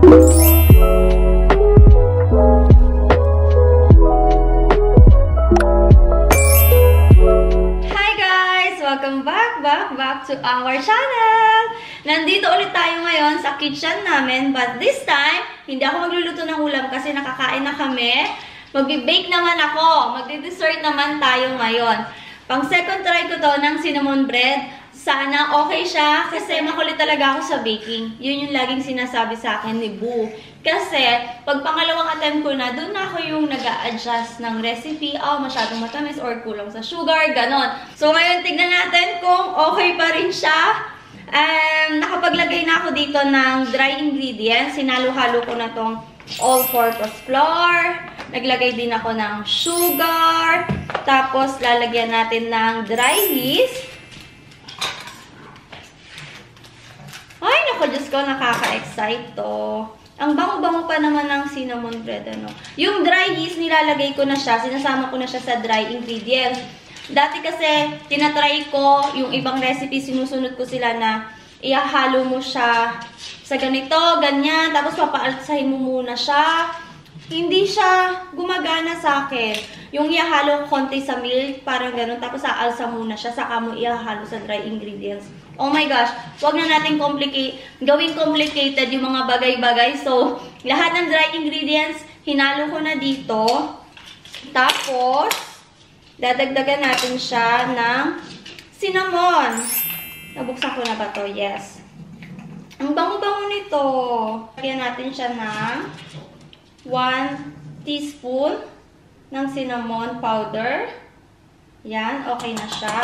Back to our channel! Nandito ulit tayo ngayon sa kitchen namin, but this time, hindi ako magluluto ng ulam kasi nakakain na kami. Magbe-bake naman ako. Magde-dessert naman tayo ngayon. Pang second try ko to ng cinnamon bread. Sana okay siya kasi makulit talaga ako sa baking. Yun yung laging sinasabi sa akin ni Boo. Kasi, pag pangalawang attempt ko na, doon na ako yung nag-a-adjust ng recipe. Oh, masyadong matamis or kulang sa sugar, ganon. So, ngayon, tignan natin kung okay pa rin siya. Nakapaglagay na ako dito ng dry ingredients. Sinalo-halo ko na tong all-purpose flour. Naglagay din ako ng sugar. Tapos, lalagyan natin ng dry yeast. Ay, naku, Diyos ko, nakaka-excite to. Ang bango-bango pa naman ng cinnamon bread, ano. Yung dry yeast, nilalagay ko na siya. Sinasama ko na siya sa dry ingredients. Dati kasi, tinatry ko yung ibang recipe, sinusunod ko sila na ihahalo mo siya sa ganito, ganyan. Tapos, papaalsahin mo muna siya. Hindi siya gumagana sa akin. Yung ihahalo konti sa milk, parang ganun. Tapos, aalsa muna siya, saka mo ihahalo sa dry ingredients. Oh my gosh, wag na natin gawing complicated yung mga bagay-bagay. So, lahat ng dry ingredients, hinalo ko na dito. Tapos, dadagdagan natin siya ng cinnamon. Nabuksan ko na ba to? Yes. Ang bango-bango nito. Lagyan natin siya ng 1 teaspoon ng cinnamon powder. Yan, okay na siya.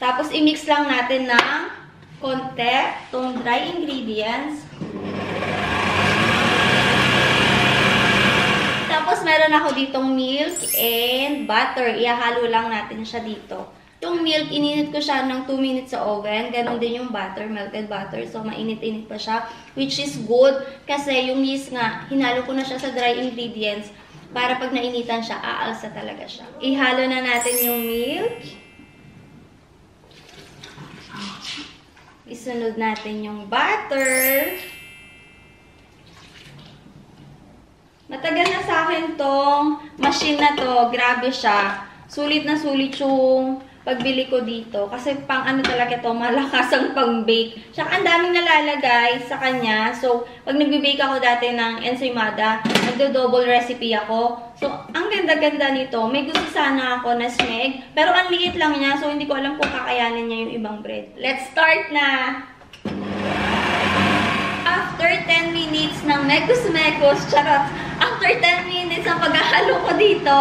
Tapos, i-mix lang natin ng konti itong dry ingredients. Tapos, meron ako ditong milk and butter. Ihahalo lang natin siya dito. Itong milk, ininit ko siya ng 2 minutes sa oven. Ganon din yung butter, melted butter. So, mainit-init pa siya, which is good. Kasi yung yeast nga, hinalo ko na siya sa dry ingredients para pag nainitan siya, aalsa talaga siya. Ihalo na natin yung milk. Isunod natin yung butter. Matagal na sa akin tong machine na to. Grabe siya. Sulit na sulit yung pagbili ko dito. Kasi pang ano talaga to, malakas ang pang-bake. Tsaka ang daming nalalagay sa kanya. So, pag nagbe-bake ako dati ng ensaymada, nagdo-double recipe ako. So, ang ganda-ganda nito. May gusto sana ako na smeg. Pero ang liit lang niya. So, hindi ko alam kung kakayanin niya yung ibang bread. Let's start na! After 10 minutes ng mekus-mekus, charot. After 10 minutes ng paghahalo ko dito,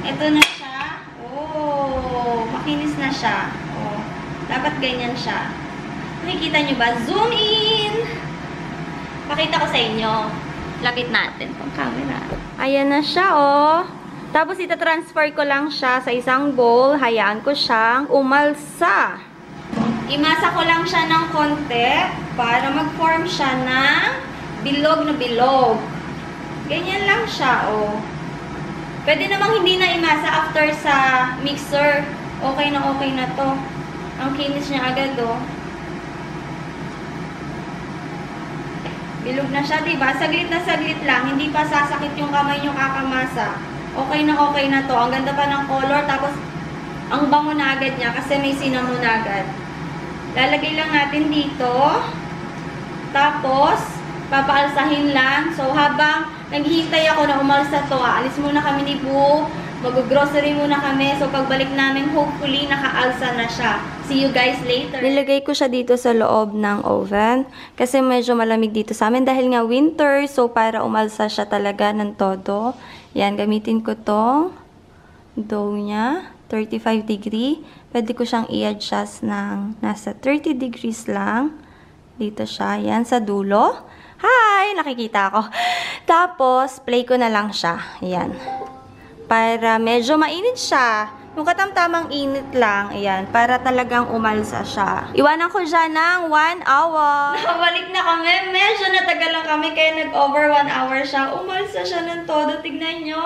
ito na siya. Oh, makinis na siya. Oh, dapat ganyan siya. Nakikita nyo ba? Zoom in! Pakita ko sa inyo. Lapit natin pang camera. Ayan na siya, oh. Tapos, itatransfer ko lang siya sa isang bowl. Hayaan ko siyang umalsa. Imasa ko lang siya ng konti para mag-form siya ng bilog na bilog. Ganyan lang siya, oh. Pwede namang hindi na imasa after sa mixer. Okay na to. Ang kinis niya agad, oh. Bilog na siya, diba? Saglit lang. Hindi pa sasakit yung kamay nyo kakamasa. Okay na to. Ang ganda pa ng color. Tapos, ang bango na agad niya kasi may cinnamon na agad. Lalagay lang natin dito. Tapos, papaalsahin lang. So, habang naghihintay ako na umalsa to, aalis muna kami ni Boo. Mag-grocery muna kami. So, pagbalik namin, hopefully, nakaalsa na siya. See you guys later. Nilagay ko siya dito sa loob ng oven. Kasi medyo malamig dito sa amin. Dahil nga winter, so para umalsa siya talaga ng todo. Yan, gamitin ko to. Dough niya. 35 degree. Pwede ko siyang i-adjust ng nasa 30 degrees lang. Dito siya. Yan, sa dulo. Hi! Nakikita ako. Tapos, play ko na lang siya. Yan. Para medyo mainit siya. Yung katamtamang init lang. Ayan. Para talagang umalsa siya. Iwanan ko siya ng 1 hour. Nakabalik na kami. Medyo natagal lang kami. Kaya nag-over 1 hour siya. Umalsa siya ng todo. Tignan nyo.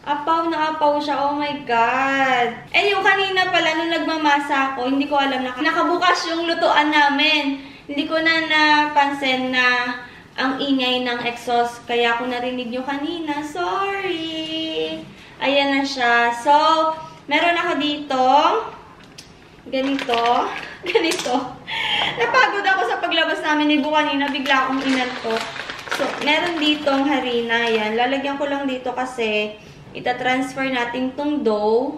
Apaw na apaw siya. Oh my God. And yung kanina pala, nung nagmamasa ako, hindi ko alam na nakabukas yung lutuan namin. Hindi ko ko na napansin na ang ingay ng exhaust. Kaya kung narinig nyo kanina, sorry. Ayan na siya. So, meron ako dito. Ganito. Napagod ako sa paglabas namin ni Bu kanina. Bigla akong inantok. So, meron ditong harina. Ayan. Lalagyan ko lang dito kasi itatransfer natin tong dough.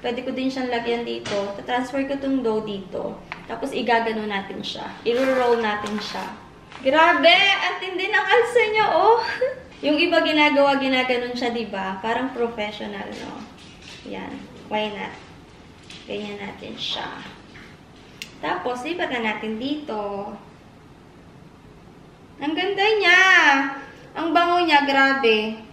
Pwede ko din siyang lagyan dito. Itatransfer ko tong dough dito. Tapos, igagano natin siya. I-roll natin siya. Grabe! Ang tindi ng alsa niya, oh! Yung iba ginaganon siya, diba? Parang professional, no? Yan. Why not? Ganyan natin siya. Tapos, lipat na natin dito. Ang ganda niya! Ang bango niya, grabe.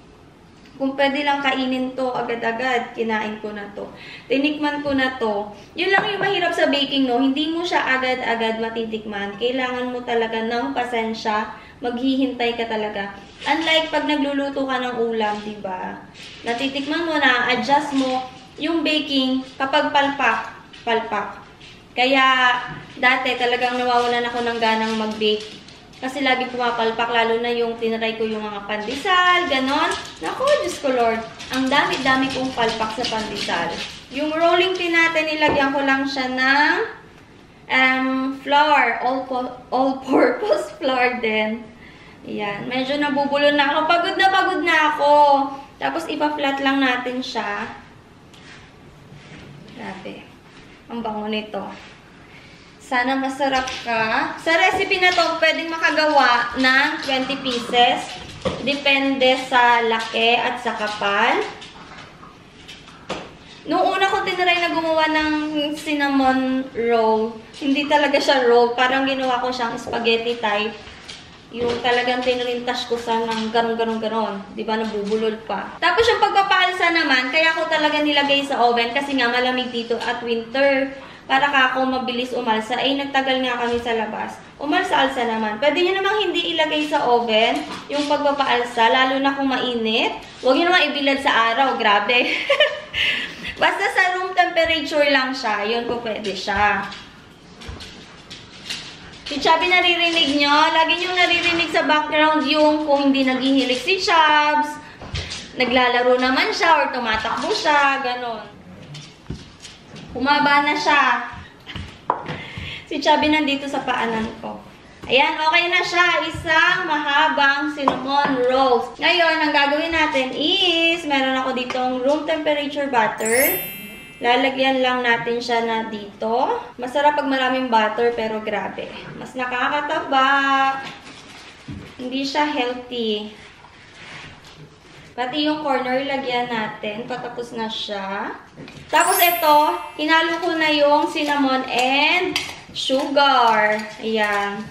Kung pwede lang kainin to agad-agad, kinain ko na to. Tinikman ko na to. Yun lang yung mahirap sa baking, no? Hindi mo siya agad-agad matitikman. Kailangan mo talaga ng pasensya. Maghihintay ka talaga. Unlike pag nagluluto ka ng ulam, diba? Natitikman mo na, adjust mo yung baking kapag palpak. Kaya, dati talagang nawawalan ako ng ganang mag-bake. Kasi lagi pumapalpak, lalo na yung tinry ko yung mga pandesal, ganon. Naku, Diyos ko Lord, ang dami-dami kong palpak sa pandesal. Yung rolling pin natin, nilagyan ko lang siya ng flour, all-purpose flour din. Ayan, medyo nabubulol na ako. Pagod na ako. Tapos ipa-flat lang natin siya. Grabe. Ang bango nito. Sana masarap ka. Sa recipe na to, pwedeng makagawa ng 20 pieces. Depende sa laki at sa kapal. Noong una ko tinry na gumawa ng cinnamon roll, hindi talaga siya roll. Parang ginawa ko siyang spaghetti type. Yung talagang pinarintas ko sa ng ganon. Diba, nabubulol pa. Tapos yung pagpapaalsa naman, kaya ko talaga nilagay sa oven kasi nga malamig dito at winter. Para ako mabilis umalsa. Eh, nagtagal nga kami sa labas. Umalsa-alsa naman. Pwede nyo namang hindi ilagay sa oven yung pagpapaalsa, lalo na kung mainit. Huwag nyo naman ibilad sa araw. Grabe. Basta sa room temperature lang siya. Yun po pwede siya. Si Chubby naririnig nyo. Lagi nyo naririnig sa background yung kung hindi naghihilig si Chubbs. Naglalaro naman siya or tumatakbo siya. Ganon. Humaba na siya. Si Chubby nandito sa paanan ko. Ayan, okay na siya. Isang mahabang cinnamon rolls. Ngayon, ang gagawin natin is, meron ako ditong room temperature butter. Lalagyan lang natin siya na dito. Masarap pag maraming butter, pero grabe. Mas nakakataba. Hindi siya healthy. Pati yung corner, lagyan natin. Patapos na siya. Tapos ito, hinalo ko na yung cinnamon and sugar. Ayan.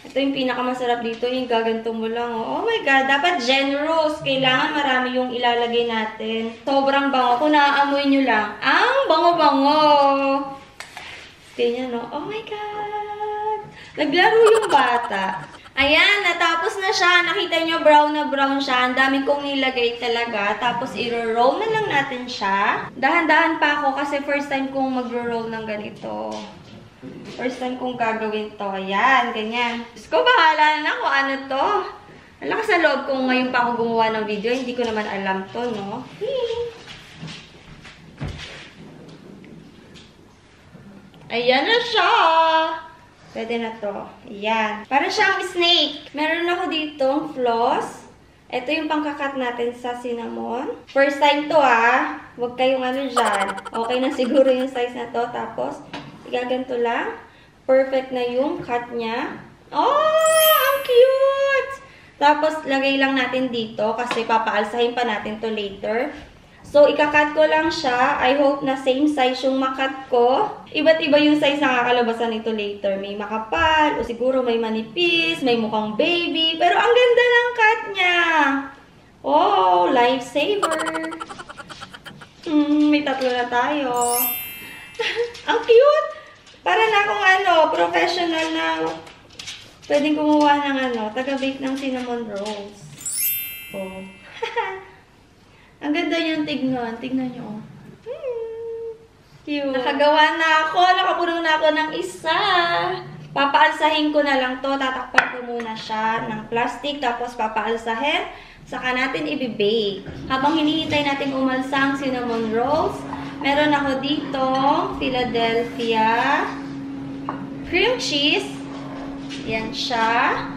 Ito yung pinakamasarap dito. Yung gaganto mo lang. Oh my God. Dapat generous. Kailangan marami yung ilalagay natin. Sobrang bango. Kung naaamoy nyo lang. Ang bango-bango. Ganyan, no? Oh my God. Naglaro yung bata. Ayan, natapos na siya. Nakita nyo, brown na brown siya. Ang dami kong nilagay talaga. Tapos, i-roll na lang natin siya. Dahan-dahan pa ako kasi first time kong mag-roll ng ganito. First time kong gagawin to. Ayan, ganyan. Diyos ko, bahala na kung ano to. Ang lakas na loob kung ngayon pa ako gumawa ng video. Hindi ko naman alam to, no? Ayan na siya. Pwede na to. Ayan. Para siyang snake. Meron ako ditong floss. Ito yung pangkakat natin sa cinnamon. First time to, ah. Huwag kayong ano dyan. Okay na siguro yung size na to. Tapos, igaganto lang. Perfect na yung cut niya. Oh! Ang cute! Tapos, lagay lang natin dito kasi papaalsahin pa natin to later. So, ikakat ko lang siya. I hope na same size yung makat ko. Iba't iba yung size na kakalabasan nito later. May makapal, o siguro may manipis, may mukhang baby. Pero ang ganda ng cut niya. Oh, lifesaver. May tatlo na tayo. Ang cute! Para na akong professional na pwedeng gumawa ng taga-bake ng cinnamon rolls. Oh. Ang ganda yung tignan. Tignan nyo. Cute. Nakagawa na ako. Nakapuno na ako ng isa. Papaalsahin ko na lang to. Tatakpan ko muna siya ng plastic. Tapos papaalsahin. Saka natin i-bake. Habang hinihintay natin umalsa ang cinnamon rolls, meron ako dito Philadelphia cream cheese. Yan siya.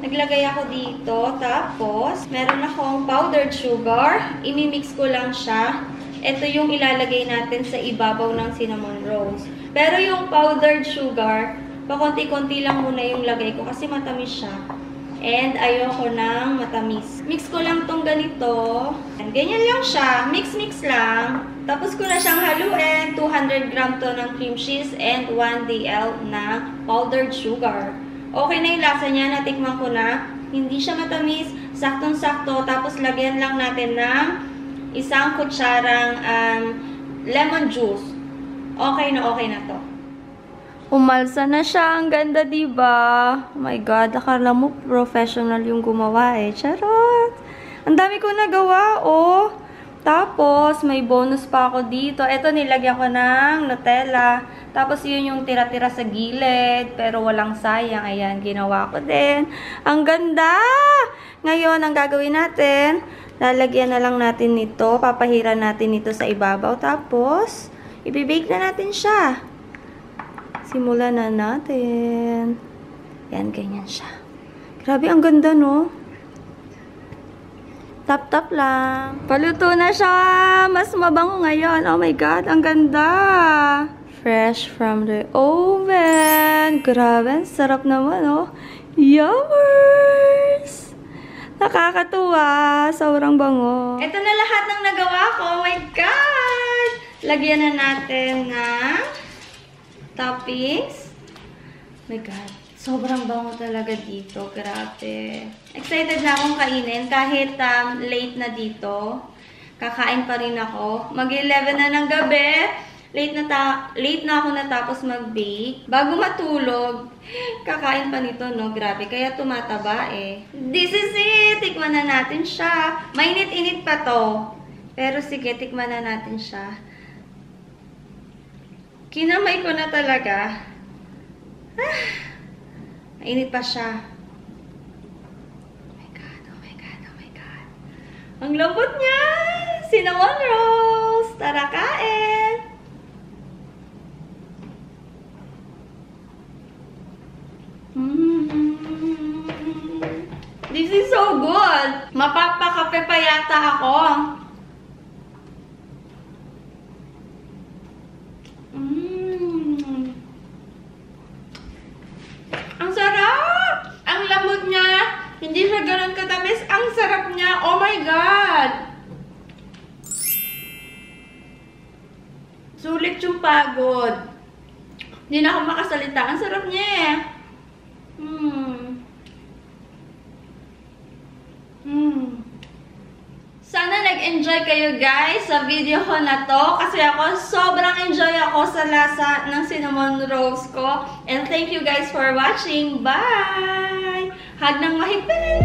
Naglagay ako dito. Tapos, meron akong powdered sugar. Imimix ko lang siya. Ito yung ilalagay natin sa ibabaw ng cinnamon rolls. Pero yung powdered sugar, pakonti-konti lang muna yung lagay ko kasi matamis siya. And ayoko ng matamis. Mix ko lang tong ganito. Ganyan lang siya. Mix-mix lang. Tapos ko na siyang haluin. 200 gram to ng cream cheese and 1 DL na powdered sugar. Okay na yung lasa niya. Natikman ko na. Hindi siya matamis. Saktong-sakto. Tapos lagyan lang natin ng isang kutsarang lemon juice. Okay na to. Umalsa na siya. Ang ganda, diba? Oh my God. Akala mo professional yung gumawa eh. Charot! Ang dami ko nagawa, oh. Tapos, may bonus pa ako dito. Ito, nilagyan ko ng Nutella. Tapos, yun yung tira-tira sa gilid. Pero walang sayang. Ayan, ginawa ko din. Ang ganda! Ngayon, ang gagawin natin, lalagyan na lang natin nito. Papahiran natin ito sa ibabaw. Tapos, ibibake na natin siya. Simulan na natin. Yan, ganyan siya. Grabe, ang ganda, no? Tap-tap lang. Paluto na siya. Mas mabango ngayon. Oh my God, ang ganda. Fresh from the oven. Grabe, sarap naman, oh. Yummers! Nakakatuwa. Sobrang bango. Ito na lahat ng nagawa ko. Oh my God! Lagyan na natin ng toppings. Oh my God. Sobrang bango talaga dito. Grabe. Excited na akong kainin. Kahit late na dito. Kakain pa rin ako. Mag-11 na ng gabi. Late na ako natapos mag-bake. Bago matulog, kakain pa nito, no? Grabe. Kaya tumataba eh. This is it! Tikman na natin siya. Mainit-init pa to. Pero sige, tikman na natin siya. Kinamay ko na talaga. Mainit pa siya. Oh my God, oh my God, oh my God. Ang lambot niya! Cinnamon rolls! Tara, kain! This is so good! Mapapakape pa yata ako. Ang sarap! Ang lambot niya. Hindi siya ganun katamis. Ang sarap niya. Oh my God! Sulit yung pagod. Hindi na ako makasalita. Ang sarap niya eh. Sana nag-enjoy kayo guys sa video ko na to. Kasi ako, sobrang enjoy ako sa lasa ng cinnamon rolls ko. And thank you guys for watching. Bye! Hug ng mahigpit!